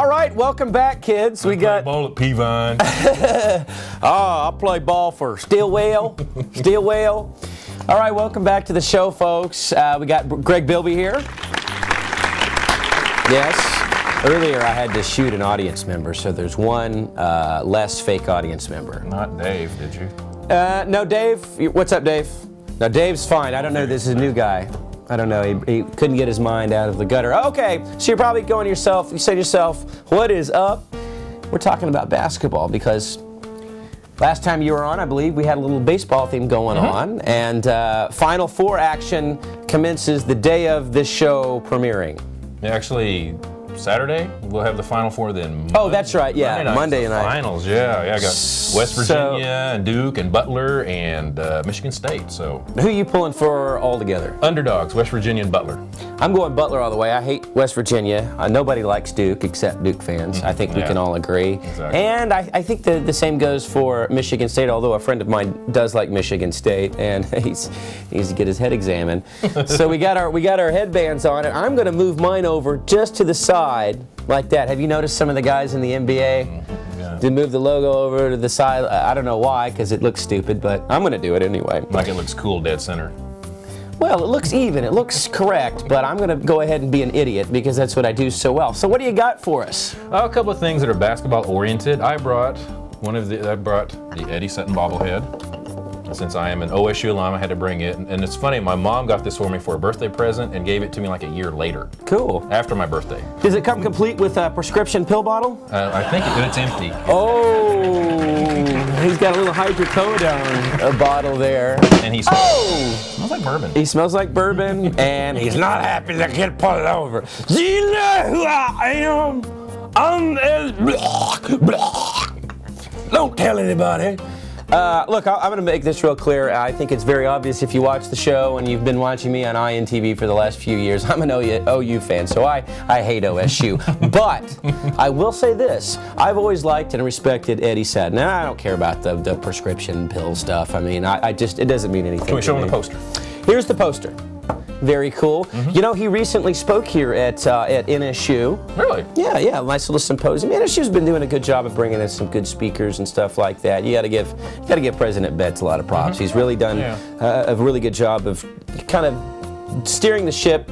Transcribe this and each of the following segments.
All right, welcome back, kids. We got ball at Peavine. I'll play ball for Stillwell. Stillwell. All right, welcome back to the show, folks. We got Greg Bilby here. Yes. Earlier, I had to shoot an audience member, so there's one less fake audience member. Not Dave, did you? No, Dave. What's up, Dave? No, Dave's fine. I don't know. This is a new guy. I don't know. He couldn't get his mind out of the gutter. Okay, so you're probably going to yourself. You say to yourself, "What is up?" We're talking about basketball because last time you were on, I believe we had a little baseball theme going on, and Final Four action commences the day of this show premiering. Actually, Saturday we'll have the Final Four. Then oh, that's right. Yeah, Monday night finals. Yeah, I got West Virginia and Duke and Butler and Michigan State. So who are you pulling for all together? Underdogs, West Virginia and Butler. I'm going Butler all the way. I hate West Virginia. Nobody likes Duke except Duke fans. I think we can all agree. Exactly. And I think the same goes for Michigan State, although a friend of mine does like Michigan State, and he needs to get his head examined. So we got our headbands on, and I'm going to move mine over just to the side like that. Have you noticed some of the guys in the NBA? They move the logo over to the side. I don't know why, because it looks stupid, but I'm going to do it anyway. Like it looks cool, dead center. Well, it looks even, it looks correct, but I'm going to go ahead and be an idiot because that's what I do so well. So what do you got for us? A couple of things that are basketball oriented. I brought the Eddie Sutton bobblehead. Since I am an OSU alum, I had to bring it. And it's funny, my mom got this for me for a birthday present and gave it to me like a year later. Cool. After my birthday. Does it come complete with a prescription pill bottle? I think it's empty. Oh, he's got a little hydrocodone bottle there. And he smells like bourbon. He smells like bourbon, and he's not happy to get pulled over. Do you know who I am? I'm Don't tell anybody. Look, I'm going to make this real clear. I think it's very obvious if you watch the show and you've been watching me on INTV for the last few years. I'm an OU fan, so I hate OSU. But I will say this. I've always liked and respected Eddie Sutton. Now, I don't care about the prescription pill stuff. I mean, it doesn't mean anything. Can we show him the poster? Here's the poster. Very cool. You know, he recently spoke here at NSU. Really? Yeah, nice little symposium. NSU's been doing a good job of bringing in some good speakers and stuff like that. You got to give President Betts a lot of props. He's really done a really good job of kind of steering the ship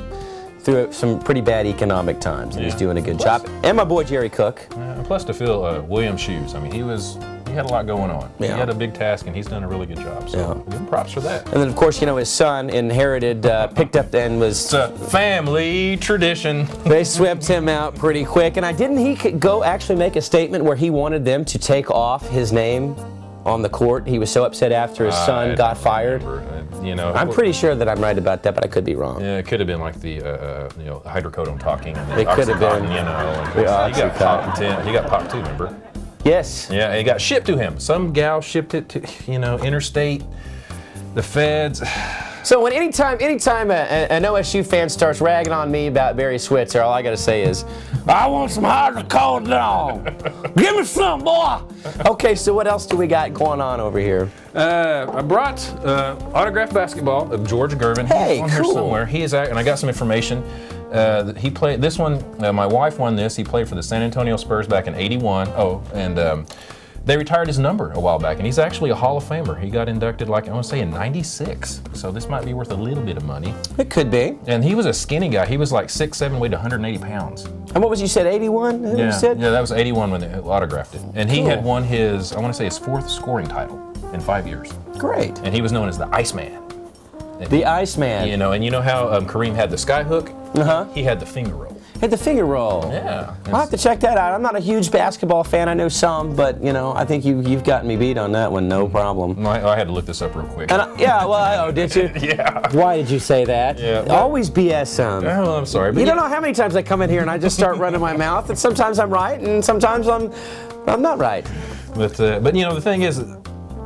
through some pretty bad economic times, and he's doing a good job. And my boy Jerry Cook. Plus to fill William's shoes. I mean, he had a lot going on. He had a big task, and he's done a really good job. So give him props for that. And then, of course, you know, his son inherited, picked up, and was... It's a family tradition. They swept him out pretty quick. And didn't he go actually make a statement where he wanted them to take off his name on the court? He was so upset after his son got fired. You know, I'm pretty sure that I'm right about that, but I could be wrong. Yeah, it could have been like the hydrocodone talking. And it could have been. You know, he got popped. He got popped too. Remember? Yes. Yeah, it got shipped to him. Some gal shipped it to, interstate, the feds. So anytime an OSU fan starts ragging on me about Barry Switzer, all I got to say is, I want some hydrocodone. Give me some, boy. Okay, so what else do we got going on over here? I brought autographed basketball of George Gervin. Hey, He's on here somewhere. He is, and I got some information. He played this one. My wife won this. He played for the San Antonio Spurs back in '81. Oh, and they retired his number a while back, and he's actually a Hall of Famer. He got inducted, like I want to say, in '96. So this might be worth a little bit of money. It could be. And he was a skinny guy. He was like 6'7", weighed 180 pounds. And what was you said? 81? Yeah, that was '81 when they autographed it. And he had won his, I want to say, his 4th scoring title in 5 years. Great. And he was known as the Iceman. The Iceman. You know, and you know how Kareem had the sky hook? He had the finger roll. Had the finger roll. Yeah. I'll have to check that out. I'm not a huge basketball fan. I know some, but you know, I think you've gotten me beat on that one. No problem. I had to look this up real quick. And did you? Yeah. Why did you say that? Yeah. Always BS some. Well, I'm sorry. But you don't know how many times I come in here and I just start running my mouth, and sometimes I'm right, and sometimes I'm not right. But you know, the thing is,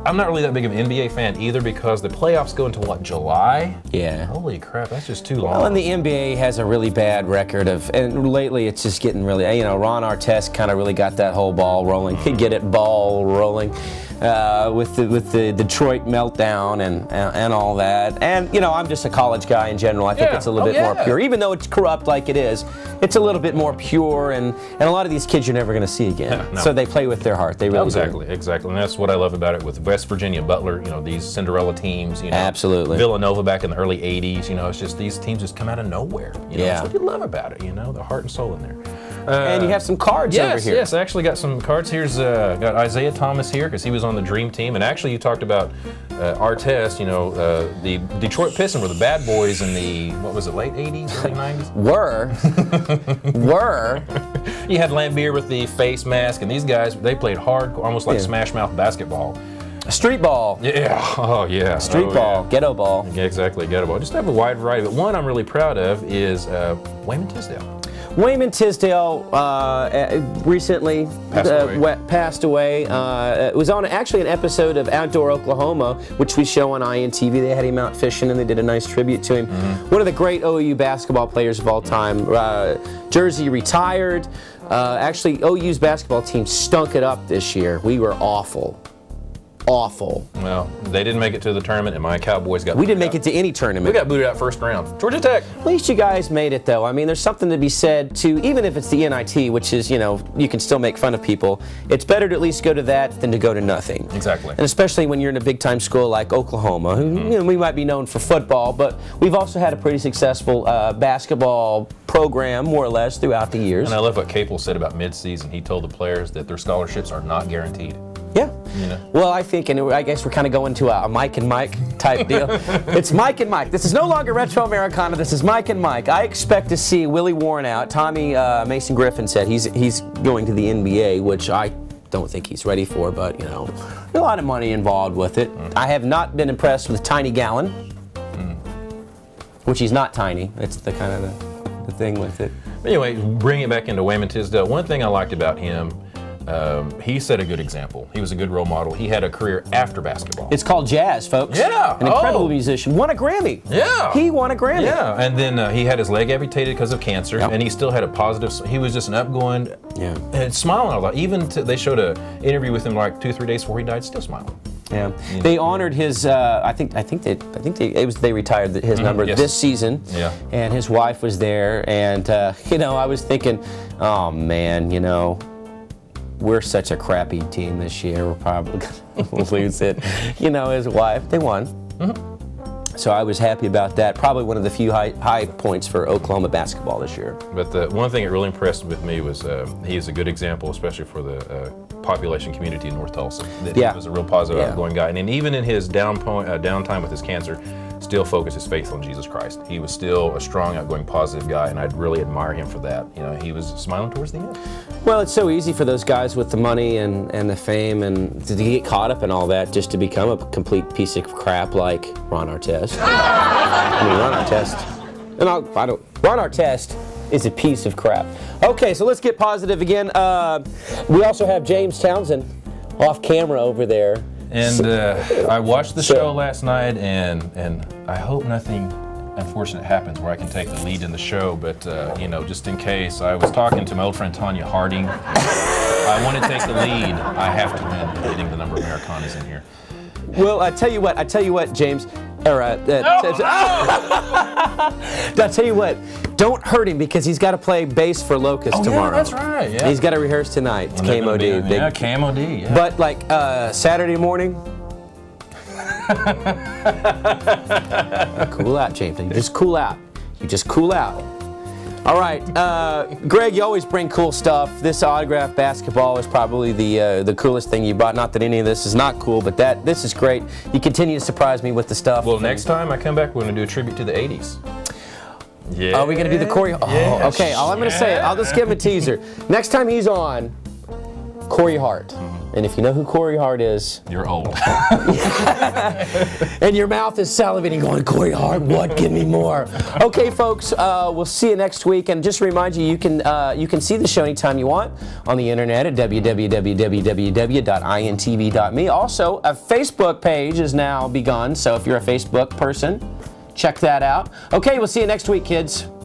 I'm not really that big of an NBA fan either because the playoffs go into what, July? Yeah. Holy crap, that's just too long. Well, and the NBA has a really bad record and lately it's just getting really, Ron Artest kind of really got that whole ball rolling. Could get it ball rolling. with the Detroit meltdown and all that. And you know, I'm just a college guy in general. I think it's a little bit more pure, even though it's corrupt like it is. It's a little bit more pure, and a lot of these kids you're never going to see again. No. So they play with their heart. They really do. Exactly, and that's what I love about it with West Virginia, Butler. You know, these Cinderella teams. You know, absolutely. Villanova back in the early '80s. You know, it's just these teams just come out of nowhere. You know, that's what you love about it. You know, the heart and soul in there. And you have some cards over here. Yes, I actually got some cards. Here's got Isaiah Thomas here because he was on the Dream Team, and actually you talked about Artest. You know, the Detroit Pistons were the bad boys in the late '80s, early '90s. Were. You had Lambeer with the face mask, and these guys they played hard, almost like Smash Mouth basketball. Street ball. Yeah. Oh yeah. Street ball. Yeah. Ghetto ball. Yeah, exactly. Ghetto ball. Just have a wide variety. But one I'm really proud of is Wayman Tisdale. Wayman Tisdale recently passed away. It was on actually an episode of Outdoor Oklahoma, which we show on INTV. They had him out fishing, and they did a nice tribute to him. One of the great OU basketball players of all time. Jersey retired. Actually, OU's basketball team stunk it up this year. We were awful. Awful. Well, they didn't make it to the tournament, and my Cowboys got. We didn't make it to any tournament. We got booted out first round. Georgia Tech. At least you guys made it, though. I mean, there's something to be said to, even if it's the NIT, which is, you know, you can still make fun of people. It's better to at least go to that than to go to nothing. Exactly. And especially when you're in a big-time school like Oklahoma, who, you know, we might be known for football, but we've also had a pretty successful basketball program, more or less, throughout the years. And I love what Capel said about mid-season. He told the players that their scholarships are not guaranteed. Yeah. You know. Well, I think, and I guess we're kind of going to a Mike and Mike type deal. It's Mike and Mike. This is no longer Retro Americana. This is Mike and Mike. I expect to see Willie Warren out. Tommy Mason Griffin said he's going to the NBA, which I don't think he's ready for, but, you know, there's a lot of money involved with it. I have not been impressed with Tiny Gallon, which he's not tiny. It's the kind of the thing with it. Anyway, bring it back into Wayman Tisdale. One thing I liked about him, he set a good example. He was a good role model. He had a career after basketball. It's called jazz, folks. Yeah. An incredible musician. Won a Grammy. Yeah. He won a Grammy. Yeah. And then he had his leg amputated because of cancer, and he still had a positive. He was just an upgoing, and smiling a lot. Even they showed an interview with him like 2-3 days before he died, still smiling. Yeah, they honored his. I think they retired his number this season. Yeah, and his wife was there, and you know, I was thinking, oh man, you know, we're such a crappy team this year. We're probably gonna lose it. You know, his wife, they won. So I was happy about that. Probably one of the few high points for Oklahoma basketball this year. But the one thing that really impressed with me was he is a good example, especially for the population community in North Tulsa. That he was a real positive, outgoing guy. And then even in his downtime with his cancer, still focused his faith on Jesus Christ. He was still a strong, outgoing, positive guy, and I'd really admire him for that. You know, he was smiling towards the end. Well, it's so easy for those guys with the money and the fame and to get caught up in all that just to become a complete piece of crap like Ron Artest. I mean, Ron Artest. And Ron Artest is a piece of crap. Okay, so let's get positive again. We also have James Townsend off camera over there. And I watched the show last night, and I hope nothing unfortunate happens where I can take the lead in the show, but you know, just in case, I was talking to my old friend Tanya Harding. I want to take the lead. I have to win getting the number of Americanas in here. Well, I tell you what, James. I'll tell you what, don't hurt him because he's got to play bass for Locust tomorrow. Yeah, that's right. Yeah. He's got to rehearse tonight. It's KMOD. Yeah, KMOD. Yeah. But like Saturday morning, cool out, James. You just cool out. You just cool out. All right, Greg, you always bring cool stuff. This autographed basketball is probably the coolest thing you brought. Not that any of this is not cool, but this is great. You continue to surprise me with the stuff. Well, next time I come back, we're going to do a tribute to the 80s. Yeah. Are we going to do the Corey? Oh, okay, all I'm going to say, I'll just give him a teaser. Next time he's on, Corey Hart. And if you know who Corey Hart is, you're old. And your mouth is salivating going, Corey Hart, what? Give me more. Okay, folks, we'll see you next week. And just to remind you, you can see the show anytime you want on the internet at www.intv.me. Also, a Facebook page has now begun, so if you're a Facebook person, check that out. Okay, we'll see you next week, kids.